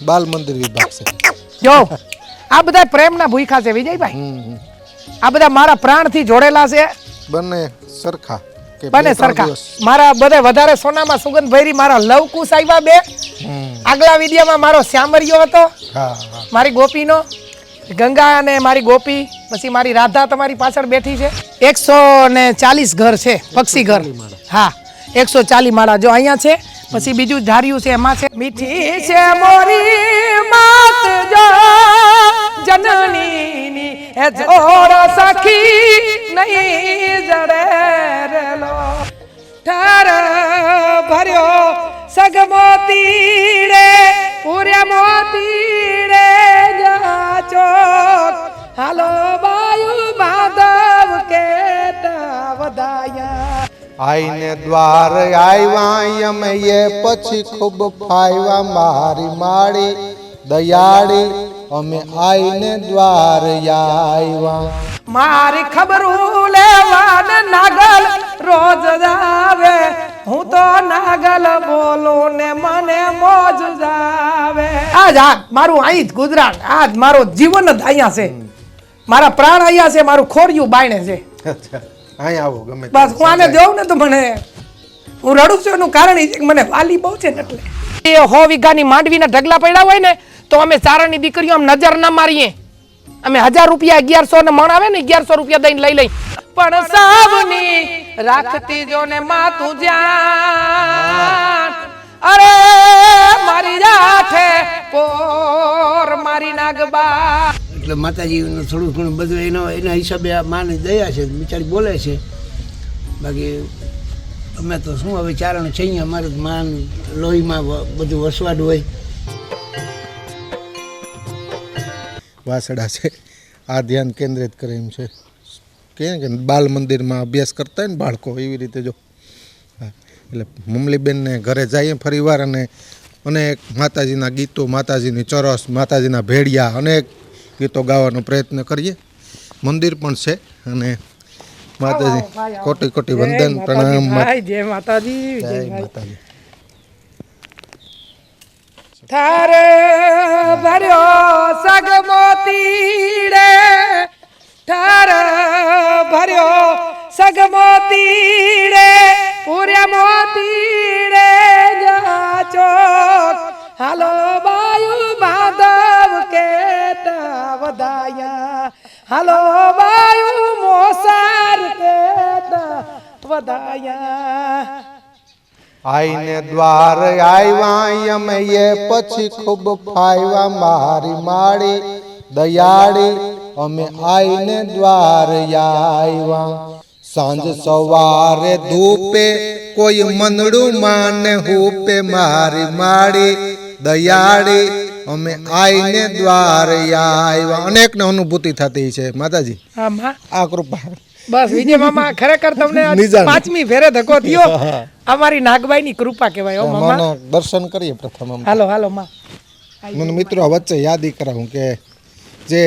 બાલ મંદિર વિભાગ છે. જો આ બધા પ્રેમના ભૂખા છે વિજયભાઈ. આ બધા મારા પ્રાણથી જોડેલા છે. બંને સરખા બંને સરખા. મારા બધા વધારે સોનામાં સુગંધ ભરી મારા લવકુશ આવ્યા બે. આગલા વિડિયામાં મારો શ્યામરિયો હતો, મારી ગોપીનો, ગંગા અને મારી ગોપી, પછી મારી રાધા તમારી પાછળ બેઠી છે. 140 ઘર છે, પક્ષી ઘર. હા 140 માળા જો અહીંયા છે. પછી બીજું ધાર્યું છે એમાં છે મીઠી છે મોરી માત જો જનની એ જોર સખી નહીં જડે રેલો ઠાર ભર્યો સગમોતી રે પૂર્ય મોતી રે જાચો હાલો બાયુ માધવ કેટા વધાયા આઈને દ્વાર આવ્યા અમે એ પછી ખૂબ ફાયવા મારી માળી દયાળી અમે આઈને દ્વાર આવ્યા મારી ખબરું લેવાન નાગલ રોજ જાવે હું તો નાગલ બોલું ને મને મોજ જાવે. આજ મારું અહીં જ ગુજરાત, આજ મારો જીવન જ અહીંયા છે, મારા પ્રાણ અહીંયા છે, મારું ખોરિયું બાયણે છે. અહીં આવો ગમે બસ હું આને જોઉં ને તો મને હું રડું છું એનું કારણ એ છે કે મને વાલી બહુ છે ને એટલે. 100 વીઘાની માંડવીના ઢગલા પડ્યા હોય ને તો અમે ચારણની દીકરીઓ આમ નજર ના મારીએ. અમે 1000 રૂપિયા 1100 ને મણ આવે ને 1100 રૂપિયા દઈને લઈ લઈ. પણ સાવની રાખતી જો ને માતું જ્યાં અરે મારી જાઠે પોર મારી નાગબા. એટલે માતાજીનું થોડું ઘણું બધું એના હિસાબે આ માની દયા છે, બિચારી બોલે છે. બાકી અમે તો શું હવે ચારણ છીએ, અમારે માન લોહીમાં બધું વસવાડ હોય. વાસડા છે આ ધ્યાન કેન્દ્રિત કરે એમ છે કે બાલ મંદિરમાં અભ્યાસ કરતા હોય ને બાળકો એવી રીતે જો. એટલે મમલીબેનને ઘરે જઈએ ફરીવાર અને અનેક માતાજીના ગીતો, માતાજીની ચરસ, માતાજીના ભેડિયા, અનેક ગીતો ગાવાનો પ્રયત્ન કરીએ. મંદિર પણ છે અને માતાજી કોટી કોટી વંદન પ્રણામ. જય માતાજી, જય માતાજી. થારે ભર્યો સગમોતી રે થાર ભર્યો સગમોતી રે પૂર્ય મોતી રે જાચો હાલો બાયુ માધવ કેટા વધાયા હાલો બાયુ મોસાર કેટા વધાયા. આઈને દ્વાર આવ્યા અમે એ પછી ખૂબ ફાયવા મારી માળી દયાળી અમે આઈને દ્વાર આવ્યા. સાંજ સવારે ધૂપે કોઈ મનડું માને હૂપે મારી માળી દયાળી અમે આઈને દ્વાર આવ્યા. અનેકને અનુભૂતિ થતી છે માતાજી આ કૃપા. બસ વિજય મામા ખરેખર તમને 5મી ફેરે ધક્કો થયો. અમારી નાગબાઈની કૃપા કહેવાય. ઓ મામા દર્શન કરીએ પ્રથમ. હાલો હાલો માં. મને મિત્રો વચ્ચે યાદી કરાવું કે જે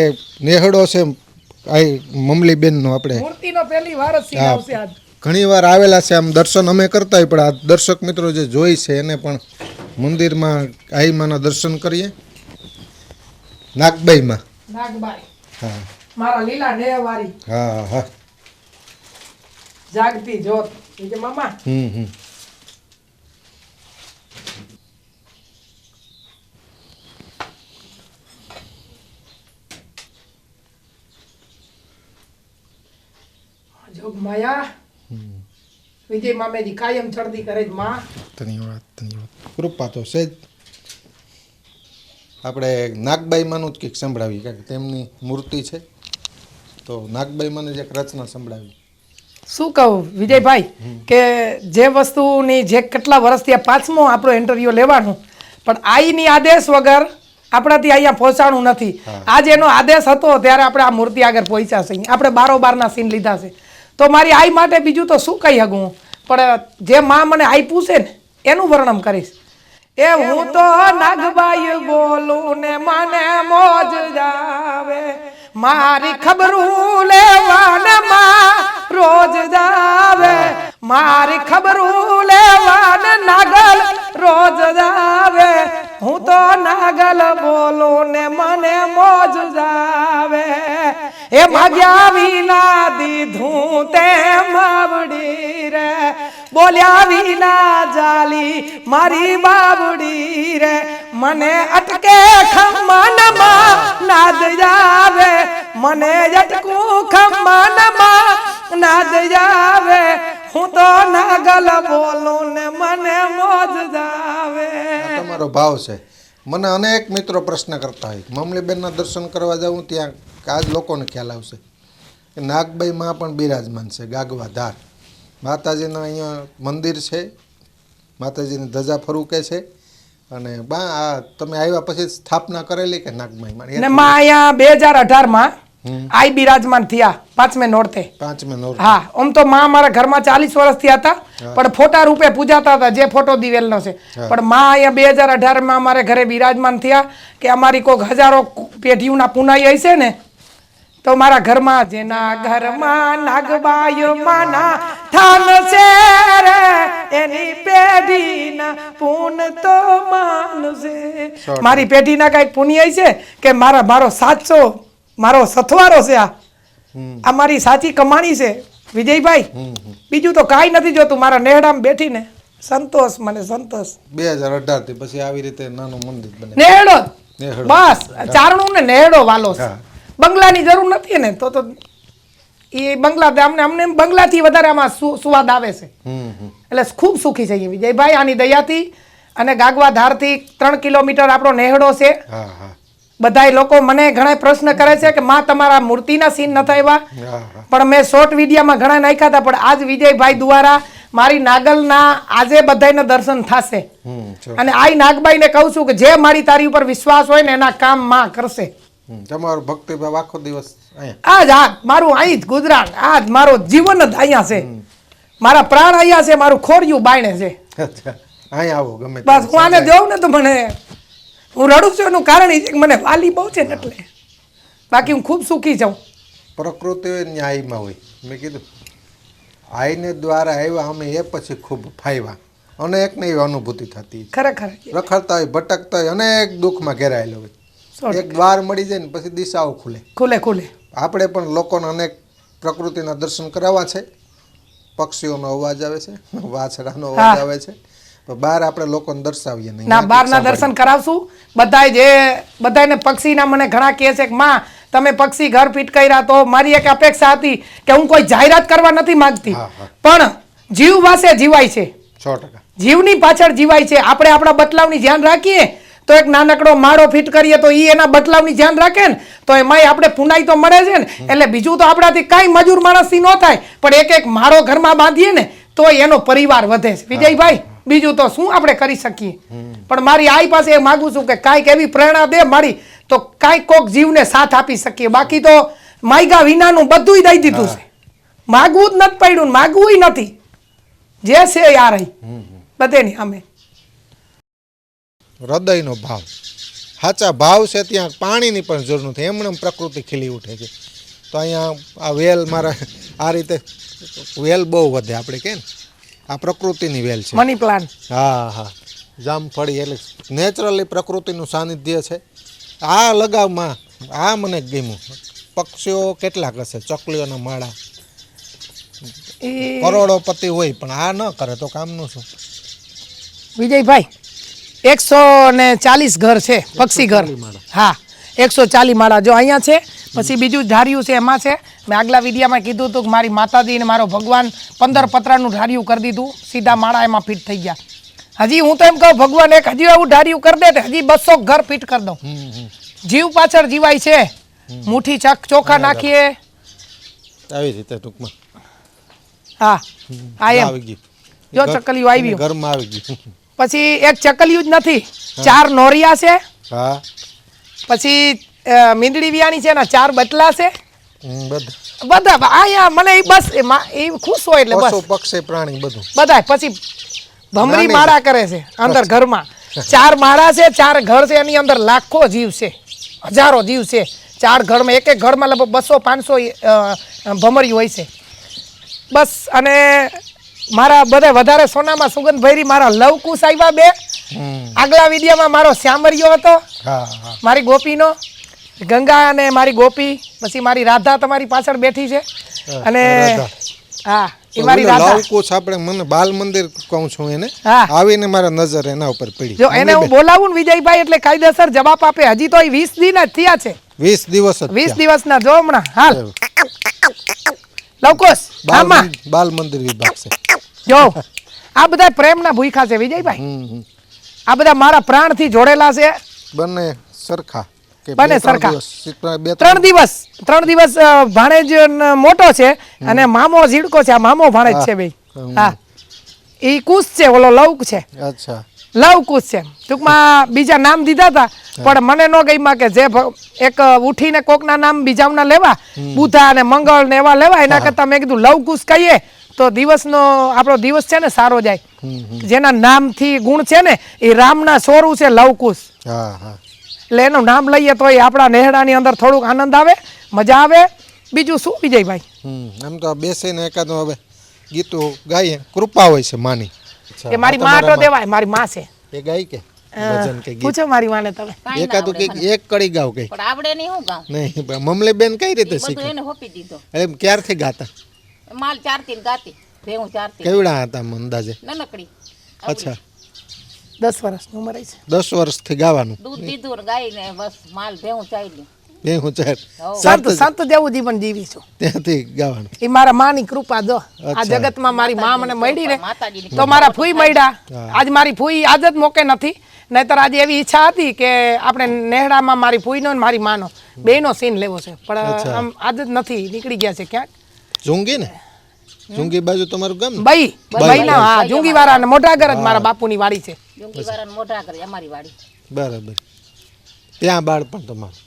નેહડો છે મમલીબેનનો, આપણે મૂર્તિનો પહેલી વાર જ સીધાવશે આજ. ઘણી વાર આવેલા છે આમ દર્શન અમે કરતા હોય, પણ આ દર્શક મિત્રો જે જોઈ છે એને પણ મંદિરમાં આઈમાના દર્શન કરીએ. નાગબાઈમાં નાગબાઈ હા મારા લીલા નેહવારી હા હા જાગતી જોત વિજય મામા. જોગ માયા વિજય મામેજી કાયમ ચડતી કરે જ માં. ધન્યવાદ ધન્યવાદ. કૃપા તો છે જ. આપણે નાગબાઈમાંનું જ કંઈક સંભળાવી, કારણ કે તેમની મૂર્તિ છે તો નાગબાઈમાંની જ એક રચના સંભળાવી. શું કહું વિજયભાઈ કે જે વસ્તુની જે કેટલા વર્ષથી આ 5મો આપણો ઇન્ટરવ્યુ લેવાનું, પણ આઈની આદેશ વગર આપણાથી અહીંયા પહોંચાણું નથી. આજે એનો આદેશ હતો ત્યારે આપણે આ મૂર્તિ આગળ પહોંચ્યા છે. આપણે બારોબારના સીન લીધા છે. તો મારી આઈ માટે બીજું તો શું કહી શકું, પણ જે માં મને આપ્યું છે ને એનું વર્ણન કરીશ. એ હું તો નાગબાઈ બોલું ને મને મોજ જાવે મારી ખબરું લેવાને માં રોજ જાવે મારી ખબરું લેવાને નાગલ રોજ જાવે હું તો નાગલ ગલ બોલું ને મને મોજ જાવે એ માગ્યા વિના દીધું તે માવડી રે બોલ્યા વિના જાલી મારી બાવડી રે મને અટકે ખમનમાં નાદ જાવે મને અટકું ખમનમાં નાદ જાવે હું તો નાગલ બોલું ને મને મોજ જાવે. આ તમારો ભાવ છે. મને અનેક મિત્રો પ્રશ્ન કરતા હોય મમલીબેનના દર્શન કરવા જાઉં ત્યાં આજ લોકોને ખ્યાલ આવશે કે નાગબાઈ માં પણ બિરાજમાન છે ગાગવા ધાર. માતાજીના અહીંયા મંદિર છે, માતાજીની ધજા ફરુકે છે અને બા આ તમે આવ્યા પછી સ્થાપના કરેલી કે નાગબાઈ ને માં અહીંયા 2018 માં આઈ બિરાજમાન થયા 5મે નોરતે. 5મે નોરતે. હા, આમ તો માં મારા ઘરમાં 40 વર્ષથી હતા પણ ફોટા રૂપે પૂજાતા હતા, જે ફોટો દિવેલનો છે. પણ માં અહીંયા 2018 માં અમારે ઘરે બિરાજમાન થયા કે અમારી કોઈક હજારો પેઢીઓના પુનાઈ હશે ને તો મારા ઘરમાં જેના ઘરમાં નાગબાઈ માના થાન છે રે એની પેઢીના પૂન તો માનશે. મારી પેઢીના કઈક પુણ્ય છે કે મારો સાચો મારો સથવારો છે, આ મારી સાચી કમાણી છે વિજયભાઈ. બીજું તો કાંઈ નથી જોતું, મારા નેહડામાં બેઠીને સંતોષ, મને સંતોષ. 2018 થી પછી આવી રીતે નાનું મંદિર બને. નેહડો બસ, ચારણું ને નેહડો વાલો છે. બંગલાની જરૂર નથી ને તો એ બંગલા અમને બંગલાથી વધારે આમાં સુવાદ આવે છે. એટલે ખૂબ સુખી છે વિજયભાઈ આની દયાથી. અને ગાગવા ધારથી 3 કિલોમીટર આપણો નેહડો છે. બધાય લોકો મને ઘણા પ્રશ્ન કરે છે કે માં તમારા મૂર્તિના સીન નતા આવ્યા, પણ મેં શોર્ટ વિડીયોમાં ઘણા નાખ્યા હતા. પણ આજ વિજયભાઈ દ્વારા મારી નાગલના આજે બધાને દર્શન થશે. અને આઈ નાગબાઈને કહું છું કે જે મારી તારી ઉપર વિશ્વાસ હોય ને એના કામ માં કરશે. તમારો ભક્તિભાવ આખો દિવસ આજ મારું અહીં જ ગુજરાત, આજ મારો જીવન જ અહીંયા છે, મારા પ્રાણ અહીંયા છે, મારું ખોરિયું બાયણે છે. અહીંયા આવો ગમે બસ હું આને જોઉં ને તો મને હું રડું છું એનું કારણ એ છે કે મને વાલી બહુ છે ને એટલે. બાકી હું ખૂબ સુખી છું. પ્રકૃતિ હોય ન્યાયમાં હોય. મેં કીધું આઈને દ્વારા આવ્યા અમે એ પછી ખૂબ ફાયવા અનેક ને એવી અનુભૂતિ થતી. ખરેખર રખડતા હોય ભટકતા હોય અનેક દુઃખમાં ઘેરાયેલો હોય. એક દ્વાર મળી જાય ને પછી દિશાઓ ખુલે. આપણે પણ લોકોને અનેક પ્રકૃતિના દર્શન કરાવવા છે. પક્ષીઓનો અવાજ આવે છે, વાછડાનો અવાજ આવે છે, બહાર આપણે લોકોને દર્શાવીએ નહીં ના, બહારના દર્શન કરાવશું. બધાને પક્ષીના મને ઘણા કહે છે કે માં તમે પક્ષી ઘર ફિટ કર્યા. તો મારી એક અપેક્ષા હતી કે હું કોઈ જાહેરાત કરવા નથી માંગતી, પણ જીવ વાસે જીવાય છે, 100%. જીવની પાછળ જીવાય છે. આપણે આપણા બદલાવની ધ્યાન રાખીએ તો એક નાનકડો માળો ફિટ કરીએ તો એ એના બદલાવની ધ્યાન રાખે ને તો એમાંય આપણે પુનાઈ તો મળે છે ને. એટલે બીજું તો આપણાથી કાંઈ મજૂર માણસથી ન થાય, પણ એક માળો ઘરમાં બાંધીએ ને તો એનો પરિવાર વધે છે વિજયભાઈ. બીજું તો શું આપણે કરી શકીએ. પણ મારી આઈ પાસે એ માગું છું કે કાંઈક એવી પ્રેરણા દે મારી તો કાંઈક કોક જીવને સાથ આપી શકીએ. બાકી તો માયગા વિનાનું બધું દઈ દીધું છે, માગવું જ નથી પડ્યું, માગવું નથી, જે છે યાર બધેની અમે. હૃદયનો ભાવ, સાચા ભાવ છે ત્યાં પાણીની પણ જરૂર નથી, એમણે પ્રકૃતિ ખીલી ઉઠે છે. તો અહીંયા આ વેલ મારા આ રીતે વેલ બહુ વધે આપણે કે ને આ પ્રકૃતિની વેલ છે, મની પ્લાન્ટ. હા, જામફળી એટલે નેચરલી પ્રકૃતિનું સાનિધ્ય છે. આ લગાવમાં આ મને ગમ્યું. પક્ષીઓ કેટલાક હશે, ચકલીઓના માળા, કરોડોપતિ હોય પણ આ ન કરે તો કામનું શું વિજયભાઈ? 140 ઘર છે પક્ષી ઘર. હા, 140 માળા જો અહીંયા છે. પછી બીજું ધાર્યું છે એમાં છે. મેં આગલા વિડીયામાં કીધું હતું કે મારી માતાજી અને મારો ભગવાન 15 પતરાનું ધાર્યું કરી દીધું, સીધા માળા એમાં ફિટ થઈ ગયા. હજી હું તો એમ કહું ભગવાન એક હજી એવું ધાર્યું કરી દે, હજી 200 ઘર ફિટ કરી દઉં. જીવ પાછળ જીવાય છે. મુઠ્ઠી ચોખા નાખીએ આવી રીતે ટૂંકમાં. હા, આ એમ આવી ગઈ જો ચકલીઓ આવી ઘરમાં આવી ગઈ. પછી એક ચકલિયું જ નથી, 4 નોરિયા છે. હા, પછી મીંદડી વિયાણી છે ને 4 બટલા છે. બધા આયા મને બસ એ ખુશ હોય એટલે બસ પક્ષી પ્રાણી બધું બધા. પછી ભમરી માળા કરે છે અંદર ઘરમાં. 4 માળા છે, 4 ઘર છે, એની અંદર લાખો જીવ છે, હજારો જીવ છે. 4 ઘરમાં એક ઘરમાં લગભગ 200-500 ભમરી હોય છે બસ. અને મારા બધા વધારે સોનામાં સુગંધ ભરી મારા લવકુશ આવ્યા 2 આગલા વિડીયોમાં મારો શ્યામરિયો હતો, હા હા મારી ગોપીનો, ગંગા અને મારી ગોપી, પછી મારી રાધા તમારી પાછળ બેઠી છે, અને રાધા. હા એ મારી ઓલો રાધા. લવકુશ આપણે મને બાલ મંદિર કહું છું એને, હા. આવીને મારા નજર એના ઉપર પડી. જો એને હું બોલાવું ને વિજયભાઈ એટલે કાયદેસર જવાબ આપે. હજી તો એ 20 દિન જ થયા છે, 20 દિવસ જ 20 થયા. દિવસના. જો હમણાં હાલ એવું. લવકુશ આમાં બાલ મંદિર વિભાગ છે. જો આ બધા પ્રેમના ભૂખા છે વિજયભાઈ. આ બધા મારા પ્રાણથી જોડેલા છે. બંને સરખા કે બંને બે ત્રણ સરખા. દિવસ? બે 3 દિવસ ભાણેજ મોટો છે અને મામો ઝીડકો છે. આ મામો ભાણેજ છે ભાઈ. હા ઈ કુશ છે, ઓલો લવ છે, અચ્છા લવ કુશ છે. ટૂંકમાં બીજા નામ દીધા હતા પણ મને ન ગઈમાં કે જે એક ઉઠીને કોકના નામ બીજાના લેવા, બુધા અને મંગળ ને એવા લેવા, એના કરતા મેં કીધું લવ કુશ કહીએ તો દિવસનો આપણો દિવસ છે ને સારો જાય. જેના નામથી ગુણ છે ને એ રામના સોરું છે લવકુશ. હા હા એટલે એનું નામ લઈએ તો એ આપણા નેહડાની અંદર થોડુંક આનંદ આવે, મજા આવે. બીજું શું વિજયભાઈ? આમ તો બેસીને એકાદ હવે ગીતો ગાઈએ, કૃપા હોય છે માની. એ મારી માં તો દેવાય, મારી માં છે. એ ગાય કે ભજન કે ગીત પૂછો મારી માને તમે. એકાદું કે એક કડી ગાવ કઈ પણ આવડે નહીં હું ગાઉં નહીં. પણ મમલી બેન કઈ રીતે બધું શીખે? એને હોપી દીધો એમ ક્યારથી ગાતા? માલ ચારતી ને ગાતી ભેહું ચારતી કેવડા હતા આમ અંદાજે? નનકડી અચ્છા 10 વર્ષની ઉંમર છે. 10 વર્ષથી ગાવાનું? દૂધ દીધું ને ગાઈને બસ માલ ભેહું ચાલ્યું બે હું ચાર સંત સંત જેવું જીવન જીવી છું. ત્યાંથી ગાવાનું. એ મારા માની કૃપા દો. આ અચ્છા. જગતમાં મારી માં મને મળી ને માતાજીની તો મારા ફૂઈ મળ્યા. આજ મારી ફૂઈ આજ જ મોકે નથી, નહીતર આજે એવી ઈચ્છા હતી કે આપણે નેહડામાં મારી ફૂઈનો ને મારી માનો બેયનો સીન લેવો છે, પણ અચ્છા. આમ આજ જ નથી, નીકળી ગયા છે ક્યાંક. ઝુંગી ને ઝુંગી બાજુ તમારું ગામ ને? બઈ બઈના હા જુંગી વાળા ને મોઢાગર જ મારા બાપુની વાડી છે. ડુંગી વાળાને મોઢા કરે અમારી વાડી બરાબર. ત્યાં બાળપણ તમારું?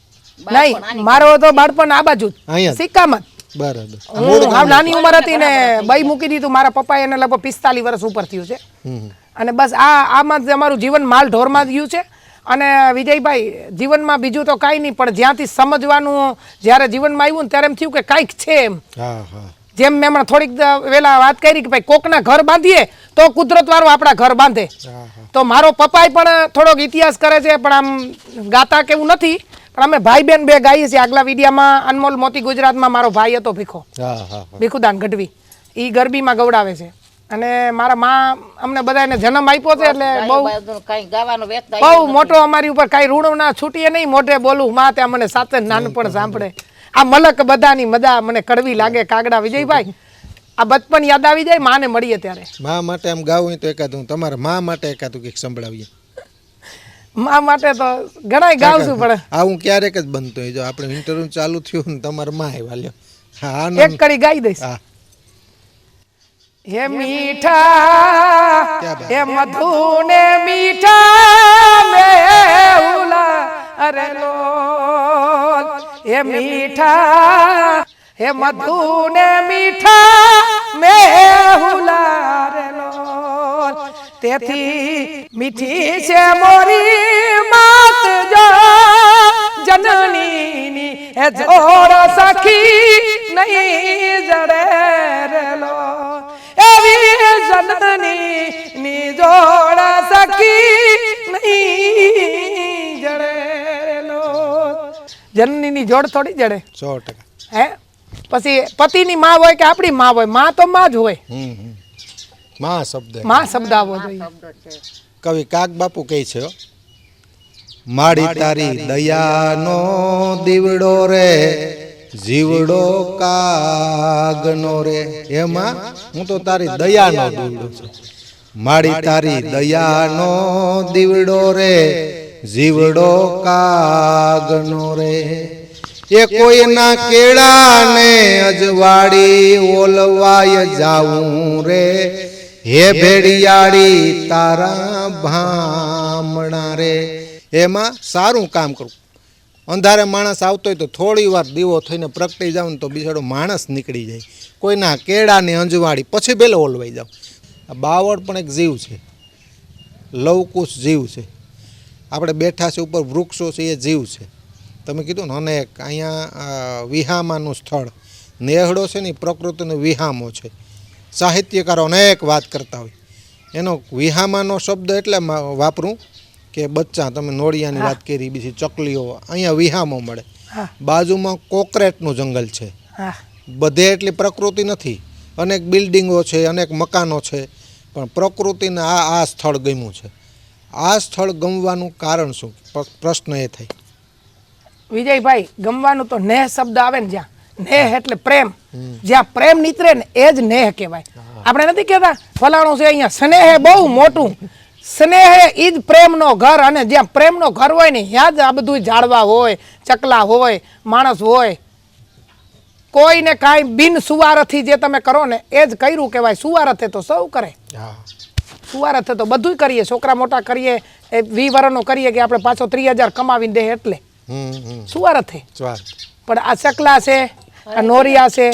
નહીં મારો તો બાળપણ આ બાજુ જ અહીંયા જ? સિક્કામાં જ. બરાબર. હું હાવ નાની ઉંમર હતી ને બઈ મૂકી દીધું. મારા પપ્પાએ એને લગભગ 45 વર્ષ ઉપર થયું છે. અને બસ આમાં જ અમારું જીવન માલ ઢોરમાં જ ગયું છે. અને વિજયભાઈ જીવનમાં બીજું તો કાંઈ નહીં, પણ જ્યાંથી સમજવાનું જ્યારે જીવનમાં આવ્યું ને ત્યારે એમ થયું કે કાંઈક છે એમ. હા હા જેમ મેં હમણાં થોડીક વેલા વાત કરી કે ભાઈ કોકના ઘર બાંધીએ તો કુદરત વાળું આપણા ઘર બાંધે. તો મારો પપ્પાએ પણ થોડોક ઇતિહાસ કરે છે, પણ આમ ગાતા કેવું નથી, પણ અમે ભાઈ બેન બે ગાઈએ છીએ. આગલા વિડીયામાં અનમોલ મોતી ગુજરાતમાં મારો ભાઈ હતો ભીખો, હા હા ભીખુદાન ગઢવી, એ ગરબીમાં ગવડાવે છે. અને મારા માં અમને બધાને જન્મ આપ્યો છે એટલે બહુ કઈ ગાવાનો વેત બહુ મોટો અમારી ઉપર કાંઈ ઋણ ના છૂટીએ નહીં. મોઢે બોલું માં ત્યાં મને સાથે નાનપણ સાંભળે. આ મલક બધાની મજા મને કડવી લાગે કાગડા વિજયભાઈ. આ બચપન યાદ આવી જાય માને મળીએ ત્યારે. મા માટે આમ ગાવું હોય તો એકાદું તમારા મા માટે એકાદું કંઈક સંભળાવીએ. માં માટે તો ઘણાય ગાઉં છું, પણ આ હું ક્યારેક જ બનતો હોય. જો આપણે ઇન્ટરવ્યુ ચાલુ થયું ને તમારા મા આવ્યા લ્યો. હા એક કડી ગાઈ દઈશ. હા હે મીઠા ક્યાં બાત. હે મધુ ને મીઠા મેહુલા અરે લોલ. હે મીઠા હે મધુ ને મીઠા મેહુલા અરે લોલ. તેથી મીઠી છે મોરી માત જો જનનીની હે જોડ સખી નહીં જડે રે લોલ. એવી જનની ની જોડ સખી નહીં જડે લો. જનની ની જોડ થોડી જડે 100%. હે. પછી પતિની માં હોય કે આપણી માં હોય, માં તો માં જ હોય. મા શબ્દ માં શબ્દ આવવો જોઈએ. કવિ કાગ બાપુ કહે છે, માડી તારી દયાનો દીવડો રે જીવડો કાગનો રે. એમાં હું તો તારી દયાનો દીવડો છું. માડી તારી દયાનો દીવડો રે જીવડો કાગનો રે. એ કોઈના કેળાને અજવાડી ઓલવાય જાવું રે. હે ભેડિયાળી તારા ભામણા રે. એમાં સારું કામ કરું. અંધારે માણસ આવતો હોય તો થોડી વાર દીવો થઈને પ્રગટી જાવ ને તો બિચારો માણસ નીકળી જાય. કોઈના કેળાને અંજવાડી પછી પેલો ઓલવાઈ જાવ. આ બાવળ પણ એક જીવ છે, લવકુશ જીવ છે. આપણે બેઠા છે ઉપર વૃક્ષો છે, એ જીવ છે. તમે કીધું ને અનેક અહીંયા વિહામાનું સ્થળ નેહડો છે ને, પ્રકૃતિનો વિહામો છે. સાહિત્યકારો અનેક વાત કરતા હોય. એનો વિહામાનો શબ્દ એટલે વાપરું કે બચ્ચા, તમે નોળિયાની વાત કરી, બીજી ચકલીઓ, અહીંયા વિહામો મળે. હા બાજુમાં કોકરેટનું જંગલ છે. હા બધે એટલી પ્રકૃતિ નથી, અનેક બિલ્ડિંગો છે, અનેક મકાનો છે, પણ પ્રકૃતિને આ સ્થળ ગમ્યું છે. આ સ્થળ ગમવાનું કારણ શું? પ્રશ્ન એ થાય. વિજયભાઈ, ગમવાનું તો નેહ શબ્દ આવે ને, જ્યાં નેહ એટલે પ્રેમ, જ્યાં પ્રેમ નીતરે ને એ જ નેહ કહેવાય. આપણે નથી કહેતા ફલાણું છે અહીંયા સ્નેહ બહુ મોટું, સ્નેહ ઈ જ પ્રેમનો ઘર, અને જ્યાં પ્રેમનો ઘર હોય ને ત્યાં જ આ બધું ઝાડવા હોય, ચકલા હોય, માણસ હોય. કોઈને કાંઈ બિન સુવારથી જે તમે કરો ને એ જ કર્યું કહેવાય. સુવારથે તો સૌ કરે, સુવારથે તો બધું કરીએ, છોકરા મોટા કરીએ, એ 20 વર્ષનો કરીએ કે આપણે પાછો 30,000 કમાવીને દે એટલે સુવારથે. પણ આ ચકલા છે, આ નોરિયા છે,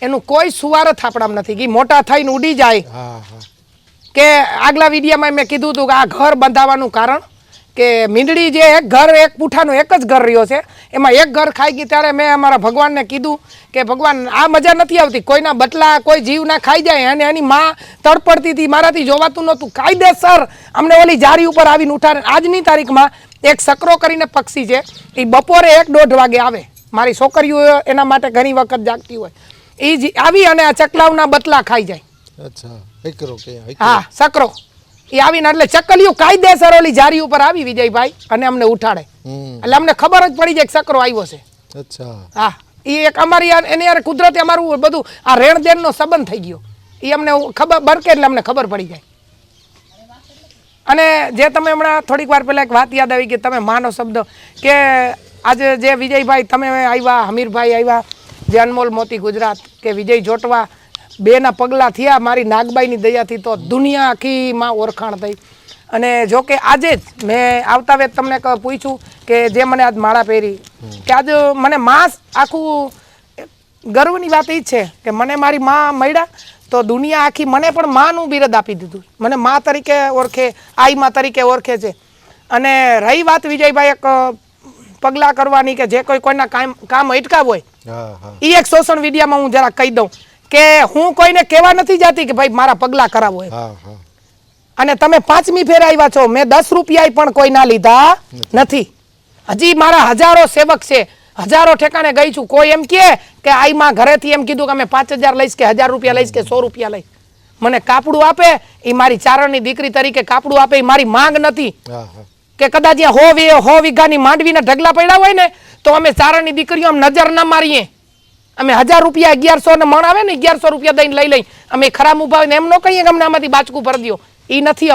એનું કોઈ સુવારથ આપણામાં નથી કે મોટા થઈને ઉડી જાય. કે આગલા વિડીયોમાં મેં કીધું હતું કે આ ઘર બંધાવવાનું કારણ કે મીંડળી જે એક ઘર, એક પૂઠાનું એક જ ઘર રહ્યો છે, એમાં એક ઘર ખાઈ ગઈ. ત્યારે મેં અમારા ભગવાનને કીધું કે ભગવાન, આ મજા નથી આવતી, કોઈના બટલા કોઈ જીવના ખાઈ જાય. અને એની માં તડપડતી હતી, મારાથી જોવાતું નહોતું. કાયદેસર અમને ઓલી જારી ઉપર આવીને ઉઠાડે. આજની તારીખમાં એક સકરો કરીને પક્ષી છે, એ બપોરે 1-1:30 વાગે આવે. મારી છોકરીઓ એના માટે ઘણી વખત જાગતી હોય, એ જ આવી અને આ ચકલાઓના બટલા ખાઈ જાય. હા, સકરો એ આવીને એટલે ચકલીઓ કાયદેસર ઓલી જારી ઉપર આવી વિજયભાઈ અને અમને ઉઠાડે. એટલે અમને ખબર જ પડી જાય કે સકરો આવ્યો છે. હા, એ એક અમારી એની યાર કુદરતી અમારું બધું આ રેણ દેણનો સંબંધ થઈ ગયો. એ અમને ખબર બરકે એટલે અમને ખબર પડી જાય. અને જે તમે હમણાં થોડીક વાર પહેલાં એક વાત યાદ આવી કે તમે માનો શબ્દ, કે આજે જે વિજયભાઈ તમે આવ્યા, હમીરભાઈ આવ્યા, જે અનમોલ મોતી ગુજરાત કે વિજય જોટવા, બેના પગલાં થયા મારી નાગબાઈની દયાથી, તો દુનિયા આખીમાં ઓળખાણ થઈ. અને જો કે આજે જ મેં આવતા વેત તમને પૂછ્યું કે જે મને આજ માળા પહેરી, કે આજ મને માં આખું ગર્વની વાત એ છે કે મને મારી માં મળ્યા તો દુનિયા આખી મને પણ માનું બિરદ આપી દીધું. મને માં તરીકે ઓળખે, આઈ માં તરીકે ઓળખે છે. અને રહી વાત વિજયભાઈ એક પગલાં કરવાની કે જે કોઈના કામ અટકાવ હોય, એ એક સોશિયલ મીડિયામાં હું જરા કહી દઉં કે હું કોઈને કહેવા નથી જતી કે ભાઈ મારા પગલાં કરાવો એમ. અને તમે 5મી ફેર આવ્યા છો, મેં 10 રૂપિયા પણ કોઈ ના લીધા નથી. હજી મારા હજારો સેવક છે, હજારો ઠેકાણે ગઈ છું. કોઈ એમ કે આઈમાં ઘરેથી એમ કીધું કે અમે 5,000 લઈશ કે 1,000 રૂપિયા લઈશ કે 100 રૂપિયા લઈશ. મને કાપડું આપે, એ મારી ચારણની દીકરી તરીકે કાપડું આપે, એ મારી માંગ નથી. કે કદાચ 100 વીઘાની માંડવીના ઢગલા પડ્યા હોય ને તો અમે ચારણની દીકરીઓ આમ નજર ના મારીએ. અમે 1,000 રૂપિયા 1100 ને મણ આવે ને 1100 રૂપિયા દઈને લઈ લઈ. અમે ખરાબ ઉભા હોય ને એમ ન કહીએ કે અમને આમાંથી બાચકું ભરી દો. એ નથી.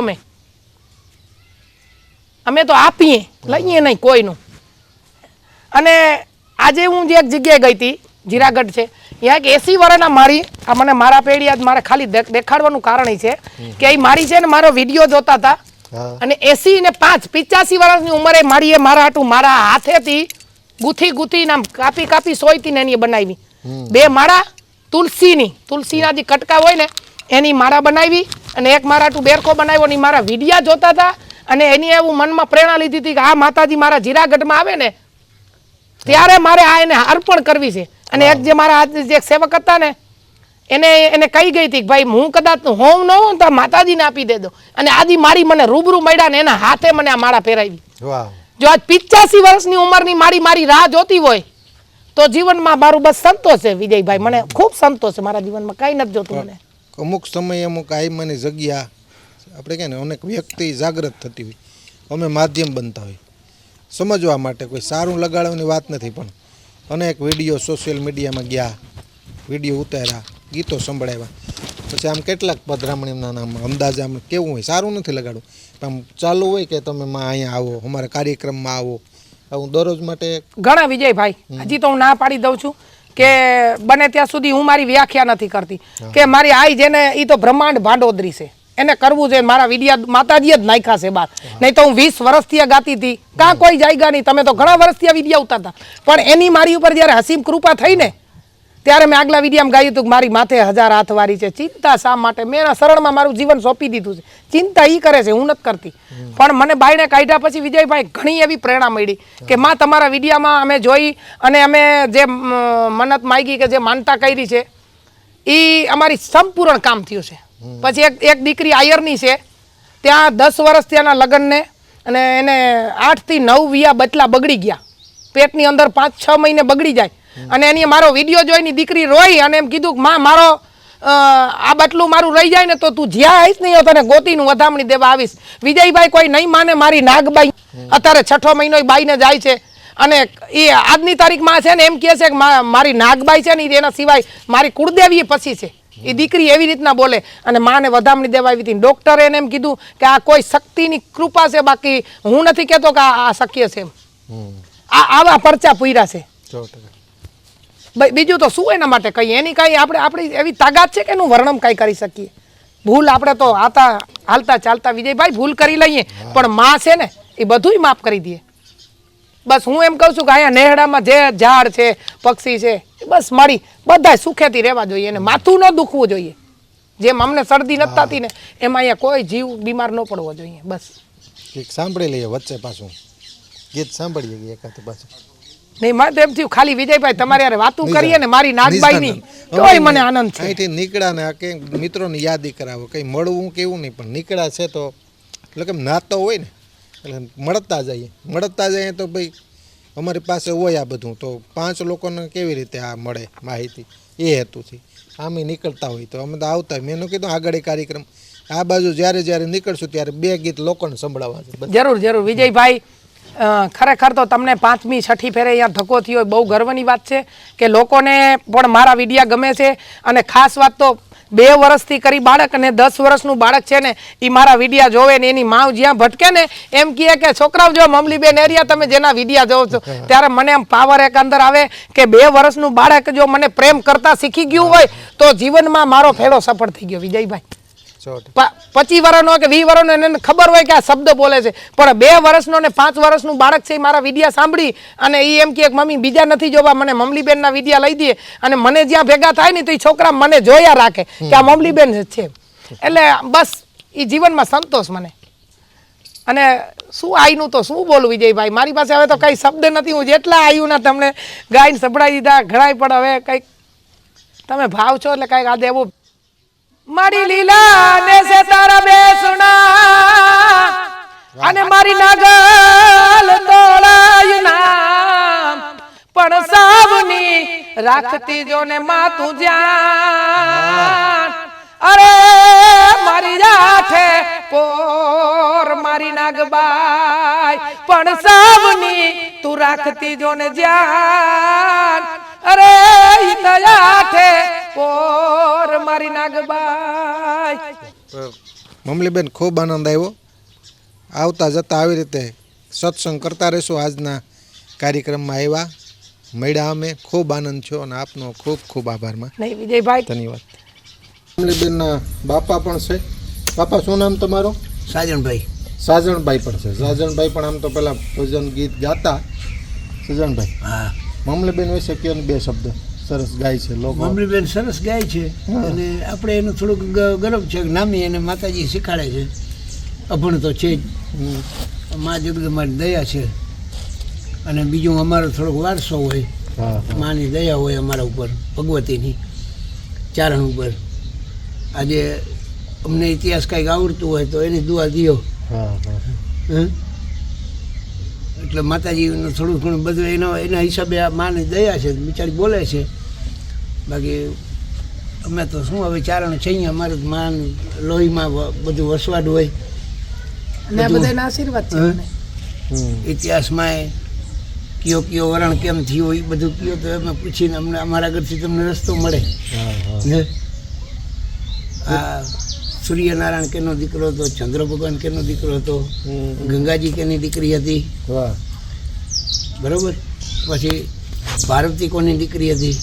અમે તો આપીએ, લઈએ નહીં કોઈનું. અને આજે હું જે એક જગ્યાએ ગઈ હતી, જીરાગઢ છે, ત્યાં એક 80 વર્ષના મારી, આ મને મારા પેઢી આજ મારે ખાલી દેખાડવાનું કારણ એ છે કે એ મારી છે ને મારો વિડીયો જોતા હતા, અને 80 ને 5 85 વર્ષની ઉંમરે મારી એ મારા હાટું મારા હાથેથી ગુથી નામ કાપી સોયતી ને એની બનાવી 2 માળા તુલસીના જે કટકા હોય ને એની માળા બનાવી, અને એક મારા હાટું બેરખો બનાવ્યો ને મારા વિડીયા જોતા હતા. અને એની એવું મનમાં પ્રેરણા લીધી હતી કે આ માતાજી મારા જીરાગઢમાં આવે ને ત્યારે મારે આ એને અર્પણ કરવી છે. અને એક જે મારા જે સેવક હતા ને એને કહી ગઈ હતી કે ભાઈ હું કદાચ હોમ ન હોઉં તો માતાજીને આપી દેજો. અને આદિ મારી મને રૂબરૂ મળ્યા ને એના હાથે મને આ માળા પહેરાવી. જો આજ 85 વર્ષની ઉંમરની મારી રાહ જોતી હોય તો જીવનમાં મારું બસ સંતોષ છે વિજયભાઈ. મને ખૂબ સંતોષ છે મારા જીવનમાં, કાંઈ નથી જોતું મને. અમુક સમયે અમુક આઈમાની જગ્યા આપણે કહે ને અનેક વ્યક્તિ જાગૃત થતી હોય, અમે માધ્યમ બનતા હોય સમજવા માટે. કોઈ સારું લગાડવાની વાત નથી, પણ અનેક વિડીયો સોશિયલ મીડિયામાં ગયા, વિડીયો ઉતાર્યા, ગીતો સંભળાવ્યા, પછી આમ કેટલાક પધરામણીના નામ અંદાજે આમ કેવું હોય, સારું નથી લગાડવું, આમ ચાલુ હોય કે તમે અહીંયા આવો, અમારા કાર્યક્રમમાં આવો. હું દરરોજ માટે ઘણા વિજયભાઈ, હજી તો હું ના પાડી દઉં છું કે બને ત્યાં સુધી હું મારી વ્યાખ્યા નથી કરતી કે મારી આઈ જેને એ તો બ્રહ્માંડ ભાંડોદરી છે, એને કરવું છે. મારા વિડીયા માતાજી જ નાખ્યા છે બહાર, નહીં તો હું 20 વર્ષથી ગાતી હતી, કાં કોઈ જાયગા નહીં. તમે તો ઘણા વર્ષથી વિડીયા ઉતારતા, પણ એની મારી ઉપર જ્યારે હસીમ કૃપા થઈ ને ત્યારે મેં આગલા વિડીયામાં ગાયું હતું કે મારી માથે 1000 હાથવારી છે, ચિંતા શા માટે. મેં એના શરણમાં મારું જીવન સોંપી દીધું છે. ચિંતા એ કરે છે, હું નથી કરતી. પણ મને બાઈને કાઢ્યા પછી વિજયભાઈ ઘણી એવી પ્રેરણા મળી કે માં તમારા વિડીયામાં અમે જોઈ અને અમે જે મન્નત માગી કે જે માનતા કરી છે એ અમારી સંપૂર્ણ કામ થયું છે. પછી એક દીકરી આયરની છે, ત્યાં 10 વર્ષ ત્યાંના લગ્નને, અને એને 8 થી 9 વિયા બટલા બગડી ગયા, પેટની અંદર 5-6 મહિને બગડી જાય. અને એની મારો વિડીયો જોઈને દીકરી રોઈ અને એમ કીધું કે માં મારો આ બટલું મારું રહી જાય ને તો તું જ્યાં આવીશ ને એ તને ગોતીનું વધામણી દેવા આવીશ. વિજયભાઈ કોઈ નહીં માને, મારી નાગબાઈ અત્યારે 6ઠો મહિનો એ બાઈને જાય છે, અને એ આજની તારીખમાં છે ને એમ કહે છે કે મારી નાગબાઈ છે ને એના સિવાય મારી કુળદેવી પછી છે. એ દીકરી એવી રીતના બોલે અને માને વધામણી દેવા આવી હતી. ડૉક્ટરે એને એમ કીધું કે આ કોઈ શક્તિની કૃપા છે, બાકી હું નથી કહેતો કે આ શક્ય છે. આવા પરચા પૂર્યા છે. 100%. બીજું તો શું એના માટે કહીએ, એની કાંઈ આપણી એવી તાકાત છે કે એનું વર્ણન કાંઈ કરી શકીએ. ભૂલ આપણે તો હાલતા ચાલતા વિજયભાઈ ભૂલ કરી લઈએ, પણ માં છે ને એ બધુંય માફ કરી દે. બસ હું એમ કહું છું કે અહીંયા નેહડામાં જે ઝાડ છે, પક્ષી છે, બસ મળી બધા સુખેથી રહેવા જોઈએ અને માથું ન દુખવું જોઈએ. જેમ અમને શરદી નથી થતી ને એમાં અહીંયા કોઈ જીવ બીમાર ન પડવો જોઈએ. બસ એક સાંભળી લઈએ વચ્ચે, પાછું ગીત સાંભળીએ એકાદ પાછું. નહીં, મને તો એમ થયું ખાલી વિજયભાઈ તમારે યાર વાતું કરીએ ને મારી નાગબાઈની તોય મને આનંદ છે. અહીંથી નીકળ્યા ને કે મિત્રોની યાદી કરાવો, કંઈ મળવું કે એવું નહીં, પણ નીકળ્યા છે તો એટલે કે નાતો હોય ને એટલે મળતા જઈએ તો ભાઈ અમારી પાસે હોય આ બધું, તો 5 લોકોને કેવી રીતે આ મળે માહિતી, એ હેતુથી આમે નીકળતા હોય તો અમે તો આવતા હોય. મેં એનું કીધું આગળ એ કાર્યક્રમ આ બાજુ જ્યારે નીકળશું ત્યારે 2 ગીત લોકોને સંભળાવવા છે. જરૂર વિજયભાઈ, ખરેખર તો તમને 5મી 6ઠી ફેરે અહીંયા ધક્કો થયો, બહુ ગર્વની વાત છે કે લોકોને પણ મારા વિડીયા ગમે છે. અને ખાસ વાત તો 2 વર્ષથી કરી બાળક અને 10 વર્ષનું બાળક છે ને એ મારા વિડીયા જોવે ને એની માવ જ્યાં ભટકે ને એમ કહે કે છોકરાઓ જો મમલીબેન એરિયા તમે જેના વિડીયા જોવો છો, ત્યારે મને એમ પાવર એક અંદર આવે કે 2 વર્ષનું બાળક જો મને પ્રેમ કરતા શીખી ગયું હોય તો જીવનમાં મારો ફેરો સફળ થઈ ગયો. વિજયભાઈ 25 વર્ષનો કે 20 વર્ષનો એને ખબર હોય કે આ શબ્દ બોલે છે, પણ 2 વર્ષનો ને 5 વર્ષનું બાળક છે એ મારા વિડીયા સાંભળી અને એ એમ કે મમ્મી બીજા નથી જોવા, મને મમલીબેનના વિડીયા લઈ દે. અને મને જ્યાં ભેગા થાય ને તો એ છોકરા મને જોયા રાખે કે આ મમલીબેન જ છે. એટલે બસ એ જીવનમાં સંતોષ મને. અને શું આઈનું તો શું બોલું વિજયભાઈ, મારી પાસે હવે તો કઈ શબ્દ નથી. હું જેટલા આયુના તમને ગાઈને સંભળાવી દીધા ઘણાય, પણ હવે કંઈક તમે ભાવ છો એટલે કંઈક આ દેવું. મારી લીલા ને સે તારા બેસણા અને મારી નાગલ તોળાયું નામ પણ સાવની રાખતી જો ને માતું જાન. અરે મારી જાઠે પોર મારી નાગબાઈ પણ સાવની તું રાખતી જો ને જાન. અરે જાઠે પોર મારી નાગબાઈ. મમલીબેન ખૂબ આનંદ આવ્યો. આવતા જતા આવી રીતે સત્સંગ કરતા રહીશું. આજના કાર્યક્રમમાં આવ્યા, મળ્યા, અમે ખૂબ આનંદ થયો અને આપનો ખૂબ ખૂબ આભારમાં. નહીં વિજયભાઈ, ધન્યવાદ. મમલીબેનના બાપા પણ છે. બાપા શું નામ તમારું? સાજણભાઈ. સાજણભાઈ પણ છે. સાજણભાઈ પણ આમ તો પેલા ભજન ગીત ગાતા. સાજણભાઈ, હા, મમલીબેન વિશે કયો ને 2 શબ્દ. સરસ ગાય છે લોકો. મમલીબેન સરસ ગાય છે અને આપણે એનું થોડુંક ગર્વ છે. નામી એને માતાજી શીખાડે છે. અભણ તો છે જ. મા જગદંબાની દયા છે. અને બીજું અમારો થોડોક વારસો હોય, માની દયા હોય અમારા ઉપર, ભગવતીની ચારણ ઉપર. આજે અમને ઇતિહાસ કંઈક આવડતું હોય તો એની દુઆ દિયો. એટલે માતાજીનું થોડું ઘણું બધું એના હિસાબે આ માની દયા છે, બિચારી બોલે છે. બાકી અમે તો શું હવે ચારણ છે, અમારે માન લોહીમાં બધું વસવાટ હોય અને આ બધાના આશીર્વાદ છે. ઇતિહાસમાં કયો વરણ કેમ થયું એ બધું કયો તો અમે પૂછીને અમને અમારા આગળથી તમને રસ્તો મળે. આ સૂર્યનારાયણ કેનો દીકરો હતો, ચંદ્ર ભગવાન કેનો દીકરો હતો, ગંગાજી કેની દીકરી હતી, બરોબર. પછી પાર્વતી કોની દીકરી હતી,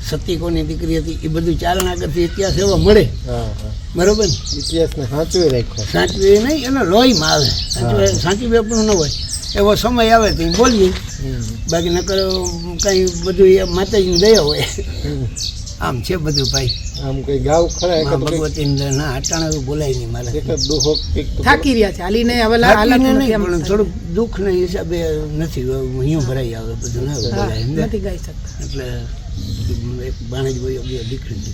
સતી કોની દીકરી હતી, એ બધું ચારણ આગળથી ઇતિહાસ એવો મળે. બરોબર. ઇતિહાસને સાચવી રાખ્યો. સાચવી નહીં, એનો લોહીમાં આવે. સાચવી આપણું ન હોય. એવો સમય આવે તો બોલીએ. બાકી નકર કંઈ બધું માતાજીની દયા હોય. આમ છે બધું ભાઈ. આમ કઈ ગાવ ખરા ભગવતી ના અટાણા બોલાય નહીં મારે. એક જ દુહો થાકી રહ્યા છે, હાલીને હવે પણ થોડુંક દુઃખના હિસાબે નથી અહીંયા ભરાઈ આવે બધું ના બોલાય નથી ગાઈ શકતા. એટલે એક બાણેજ ભાઈ દીકરી